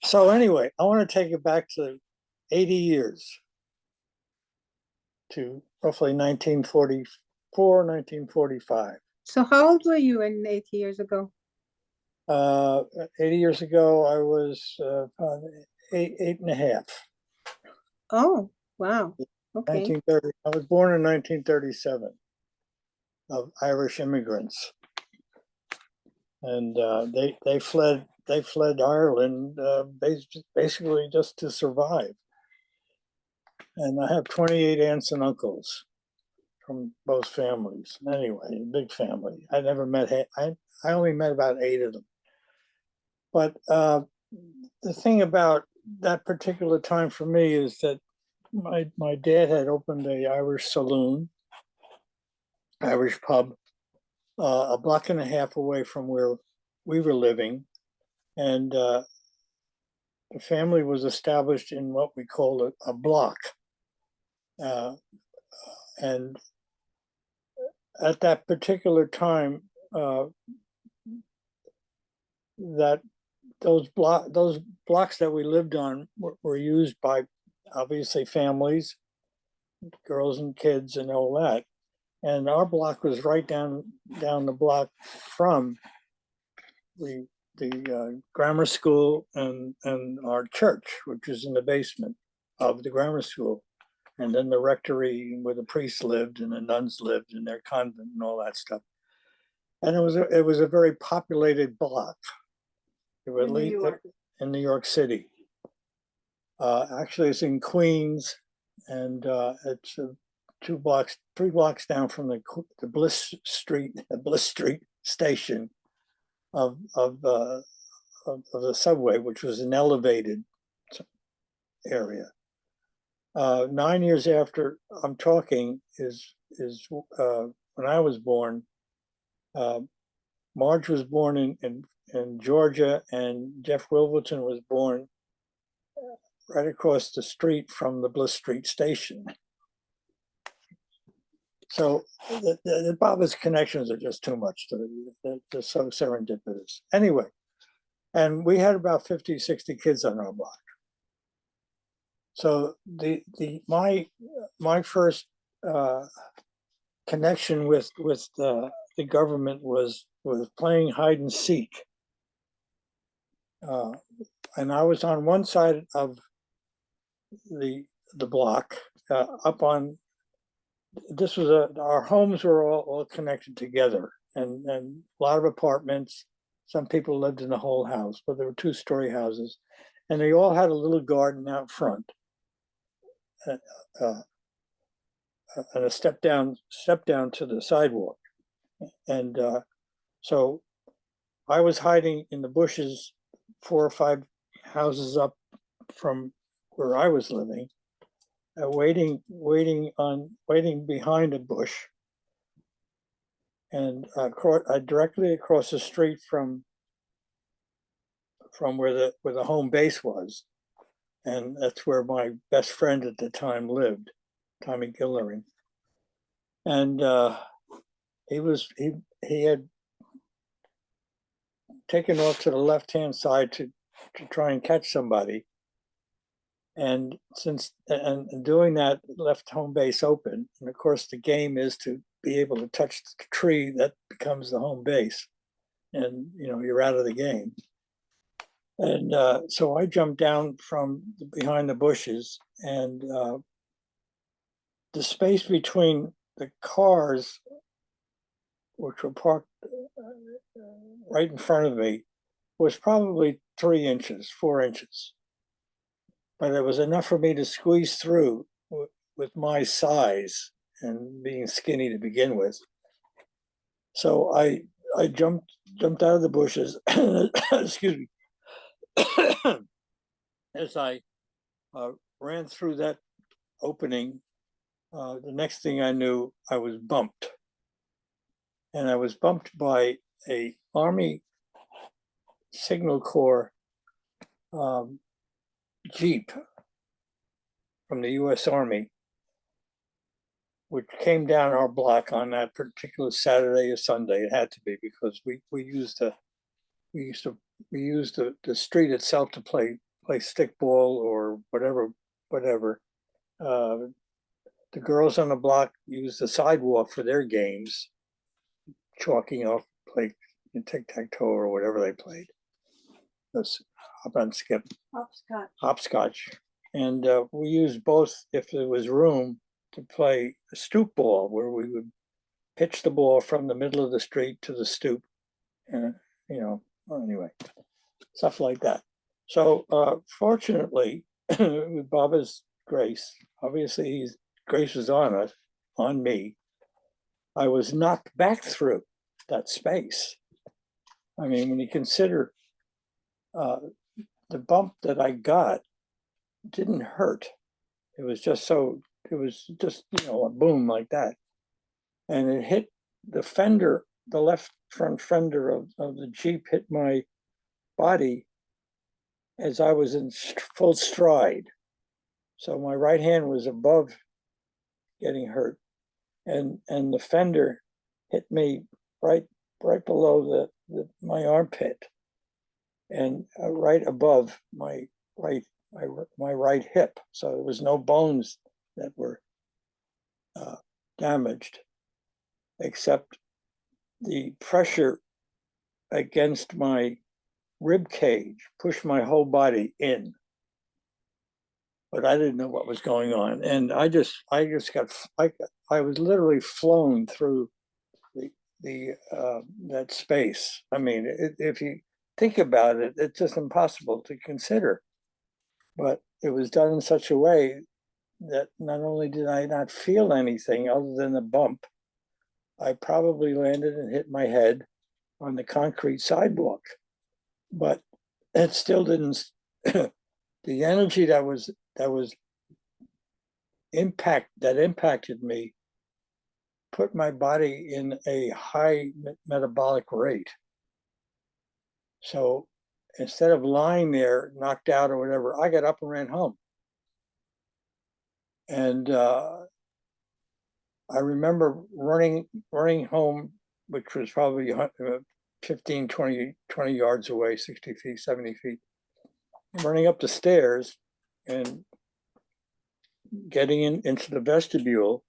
So anyway, I want to take it back to 80 years to roughly 1944, 1945. So how old were you in 80 years ago? 80 years ago, I was eight and a half. Oh, wow. Okay. 1930. I was born in 1937 of Irish immigrants, and they fled Ireland basically just to survive. And I have 28 aunts and uncles from both families. Anyway, big family. I never met. I only met about 8 of them. But the thing about that particular time for me is that my dad had opened a Irish saloon, Irish pub, a block and a half away from where we were living, and the family was established in what we called a block. And at that particular time, that those blocks that we lived on were used by obviously families, girls and kids and all that. And our block was right down the block from the grammar school and our church, which was in the basement of the grammar school. And then the rectory where the priests lived and the nuns lived in their convent and all that stuff. And it was a very populated block. In New York City. Actually, it's in Queens, and it's 3 blocks down from the Bliss Street station of the subway, which was an elevated area. 9 years after I'm talking is when I was born. Marge was born in Georgia, and Jeff Wilverton was born right across the street from the Bliss Street station. So the Baba's connections are just too much. They're so serendipitous. Anyway, and we had about 50, 60 kids on our block. So my first connection with the government was playing hide and seek. And I was on one side of the block, up on. This was our homes were all connected together, and a lot of apartments. Some people lived in the whole house, but there were 2-story houses, and they all had a little garden out front, and a step down to the sidewalk, and so I was hiding in the bushes 4 or 5 houses up from where I was living, waiting behind a bush, and directly across the street from where the home base was, and that's where my best friend at the time lived, Tommy Gillering, and he had taken off to the left-hand side to try and catch somebody. And doing that left home base open. And of course, the game is to be able to touch the tree that becomes the home base, and you're out of the game. And so I jumped down from behind the bushes, and the space between the cars, which were parked right in front of me, was probably 3 inches, 4 inches. But it was enough for me to squeeze through with my size and being skinny to begin with. So I jumped out of the bushes, excuse me, as I ran through that opening. The next thing I knew, I was bumped. And I was bumped by a Army Signal Corps Jeep from the U.S. Army, which came down our block on that particular Saturday or Sunday. It had to be, because we used to we used the street itself to play stickball or whatever. The girls on the block used the sidewalk for their games, chalking off, play tic-tac-toe or whatever they played. That's hop and skip. Hopscotch. Hopscotch. And we used both, if there was room, to play a stoop ball, where we would pitch the ball from the middle of the street to the stoop. And, well, anyway, stuff like that. So fortunately, with Baba's grace, obviously grace was on me. I was knocked back through that space. I mean, when you consider the bump that I got didn't hurt. It was just a boom like that. And it hit the fender, the left front fender of the Jeep hit my body as I was in full stride. So my right hand was above getting hurt. And the fender hit me right below my armpit and right above my right hip. So there was no bones that were damaged, except the pressure against my rib cage pushed my whole body in. But I didn't know what was going on, and I was literally flown through that space. I mean, if you think about it, it's just impossible to consider. But it was done in such a way that not only did I not feel anything other than a bump, I probably landed and hit my head on the concrete sidewalk. But it still didn't. The energy that impacted me put my body in a high metabolic rate. So instead of lying there knocked out or whatever, I got up and ran home. And I remember running home, which was probably 15, 20 yards away, 60 feet, 70 feet, running up the stairs and getting into the vestibule,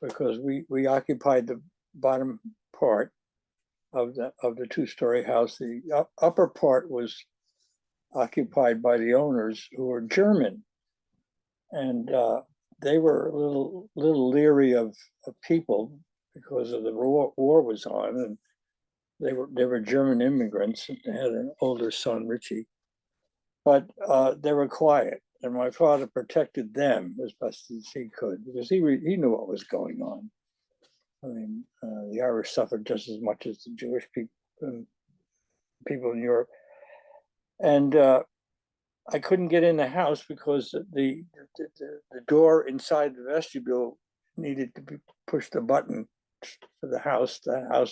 because we occupied the bottom part of the two-story house. The upper part was occupied by the owners, who were German, and they were a little leery of people because of the war was on, and they were German immigrants, and they had an older son, Richie, but they were quiet. And my father protected them as best as he could, because he knew what was going on. I mean, the Irish suffered just as much as the Jewish people in Europe. And I couldn't get in the house because the door inside the vestibule needed to be pushed the button for the house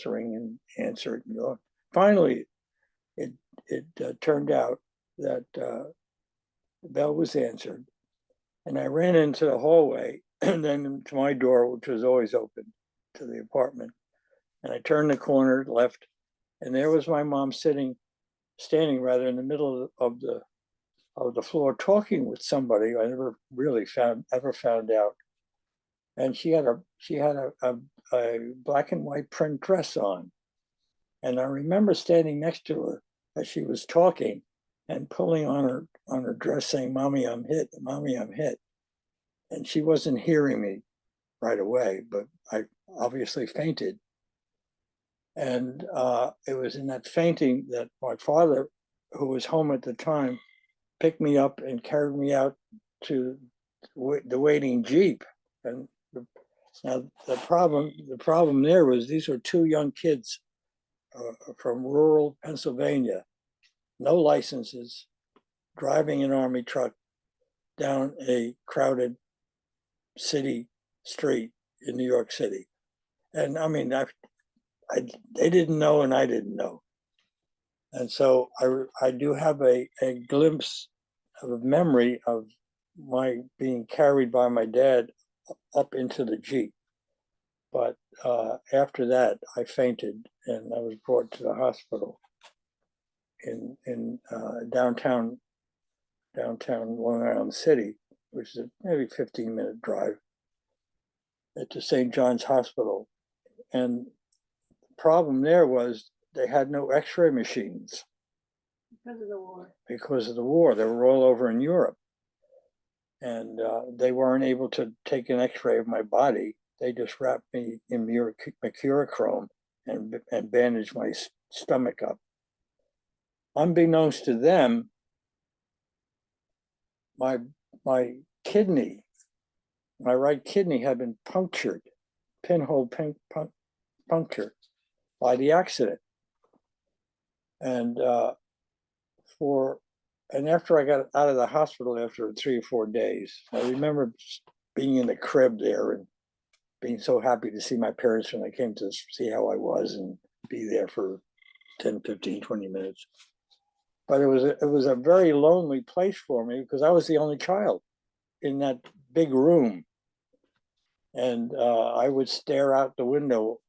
ring and answer it. Finally, it turned out that the bell was answered, and I ran into the hallway and then to my door, which was always open to the apartment. And I turned the corner left, and there was my mom standing in the middle of the floor, talking with somebody I never really found out. And she had a black and white print dress on, and I remember standing next to her as she was talking and pulling on her dress, saying, "Mommy, I'm hit. Mommy, I'm hit." And she wasn't hearing me right away, but I obviously fainted. And it was in that fainting that my father, who was home at the time, picked me up and carried me out to the waiting Jeep. And now the problem there was, these were two young kids from rural Pennsylvania, no licenses, driving an Army truck down a crowded city street in New York City. And I mean, they didn't know and I didn't know. And so I do have a glimpse of a memory of my being carried by my dad up into the Jeep. But after that, I fainted and I was brought to the hospital in downtown Long Island City, which is a maybe 15-minute drive, at the St. John's Hospital. And the problem there was they had no X-ray machines. Because of the war. Because of the war. They were all over in Europe. And they weren't able to take an X-ray of my body. They just wrapped me in mercurochrome and bandaged my stomach up. Unbeknownst to them, my kidney, my right kidney had been punctured, pinhole puncture by the accident. And after I got out of the hospital after 3 or 4 days, I remember being in the crib there and being so happy to see my parents when they came to see how I was and be there for 10, 15, 20 minutes. But it was a very lonely place for me because I was the only child in that big room. And I would stare out the window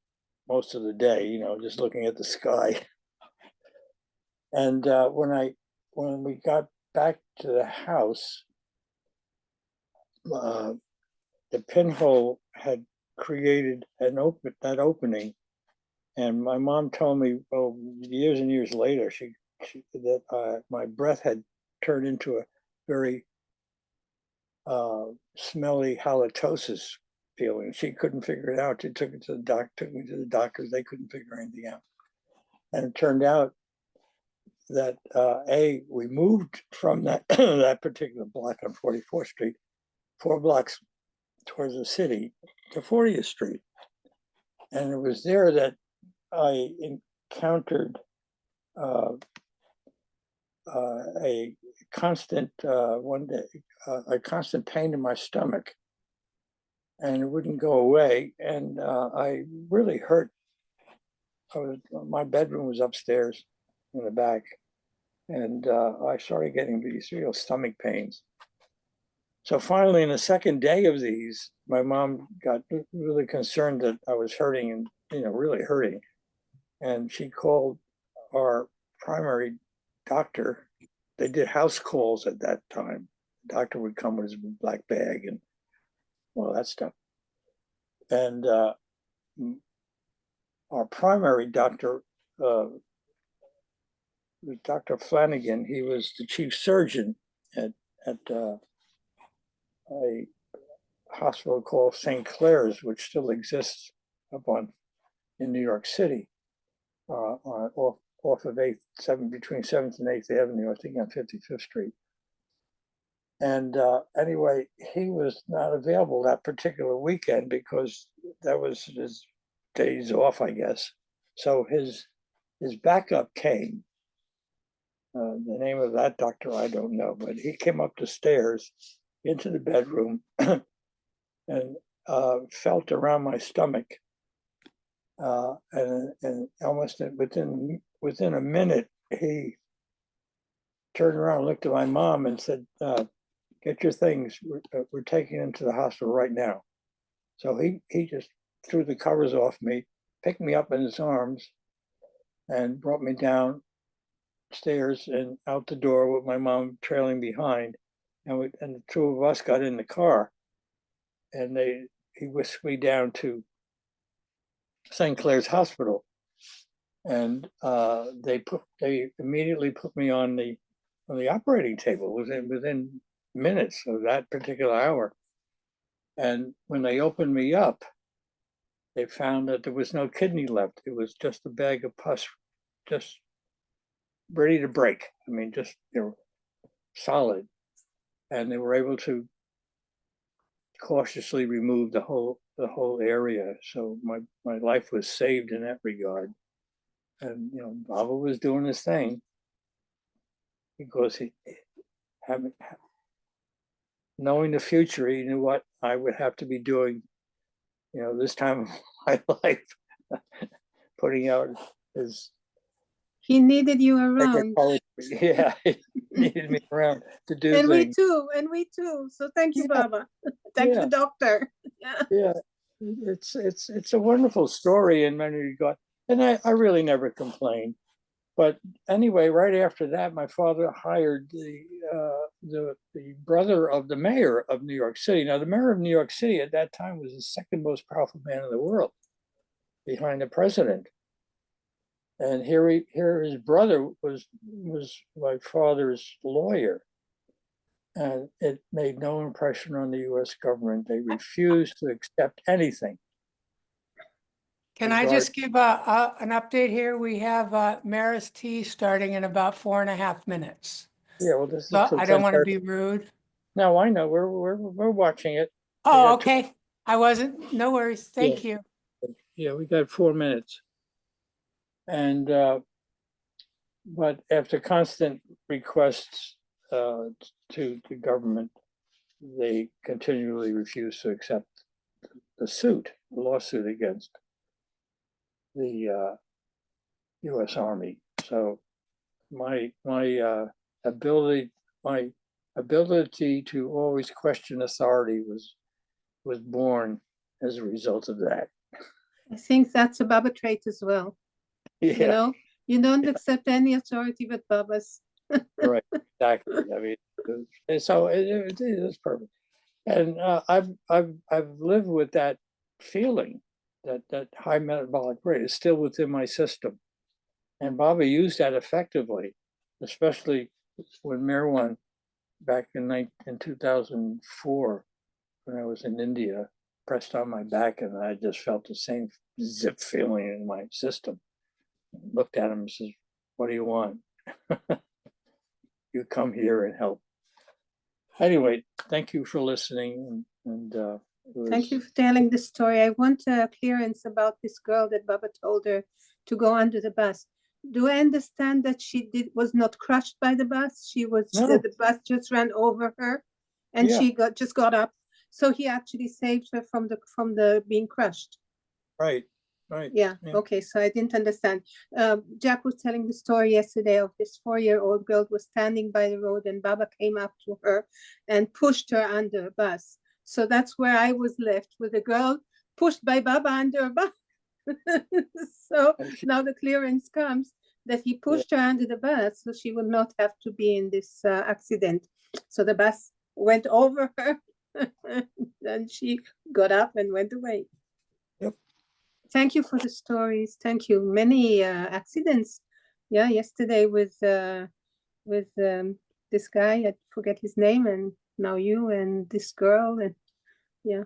most of the day, you know, just looking at the sky. And when we got back to the house, the pinhole had created that opening, and my mom told me, well, years and years later, that my breath had turned into a very smelly halitosis feeling. She couldn't figure it out. She took me to the doctors. They couldn't figure anything out, and it turned out that we moved from that that particular block on 44th Street, 4 blocks towards the city, to 40th Street, and it was there that I encountered a constant one day a constant pain in my stomach, and it wouldn't go away, and I really hurt. My bedroom was upstairs in the back, and I started getting these real stomach pains. So finally, in the second day of these, my mom got really concerned that I was hurting and, you know, really hurting. And she called our primary doctor. They did house calls at that time. The doctor would come with his black bag and all that stuff. And our primary doctor, Dr. Flanagan, he was the chief surgeon at a hospital called St. Clair's, which still exists in New York City, off of between 7th and 8th Avenue, I think on 55th Street. And anyway, he was not available that particular weekend because that was his days off, I guess. So his backup came. The name of that doctor, I don't know, but he came up the stairs into the bedroom and felt around my stomach. And almost within a minute, he turned around and looked at my mom and said, get your things, we're taking him to the hospital right now. So he just threw the covers off me, picked me up in his arms, and brought me downstairs and out the door with my mom trailing behind. And the 2 of us got in the car, and he whisked me down to St. Clair's Hospital, and they immediately put me on the operating table within minutes of that particular hour. And when they opened me up, they found that there was no kidney left. It was just a bag of pus, just ready to break. I mean, just, you know, solid. And they were able to cautiously remove the whole area. So my life was saved in that regard. And, you know, Baba was doing his thing because knowing the future, he knew what I would have to be doing, you know, this time of my life, putting out his. He needed you around. Yeah, he needed me around to do and things. And we too. So thank you, Baba. Thank you, doctor. Yeah, it's a wonderful story in many regards, and I really never complain. But anyway, right after that, my father hired the brother of the mayor of New York City. Now, the mayor of New York City at that time was the second most powerful man in the world, behind the president. And here his brother was my father's lawyer, and it made no impression on the U.S. government. They refused to accept anything. Can I just give an update here? We have Maris Tea starting in about 4.5 minutes. Yeah, well, this is But till I don't want to 10:30. be rude. No, I know, we're watching it. Oh, got two- okay. I wasn't. No worries. Thank you. Yeah, we got 4 minutes. And but after constant requests to the government, they continually refuse to accept the lawsuit against the U.S. Army. So my ability to always question authority was born as a result of that. I think that's a Baba trait as well. Yeah. You know, you don't accept any authority but Baba's. Right, exactly. I mean, so it is perfect. And I've lived with that feeling that high metabolic rate is still within my system. And Baba used that effectively, especially when Mirwan back in 2004, when I was in India, pressed on my back, and I just felt the same zip feeling in my system. Looked at him and says, "What do you want? You come here and help." Anyway, thank you for listening. And Thank you for telling the story. I want clearance about this girl that Baba told her to go under the bus. Do I understand that she was not crushed by the bus? She was No. the bus just ran over her, and Yeah. she got up. So he actually saved her from the being crushed. Right. Yeah. Okay. So I didn't understand. Jack was telling the story yesterday of this 4-year-old girl was standing by the road, and Baba came up to her and pushed her under a bus. So that's where I was left, with a girl pushed by Baba under a bus. So now the clearance comes that he pushed her under the bus, so she would not have to be in this accident. So the bus went over her, and she got up and went away. Yep. Thank you for the stories. Thank you. Many accidents. Yeah, yesterday with this guy, I forget his name, and now you and this girl, and yeah,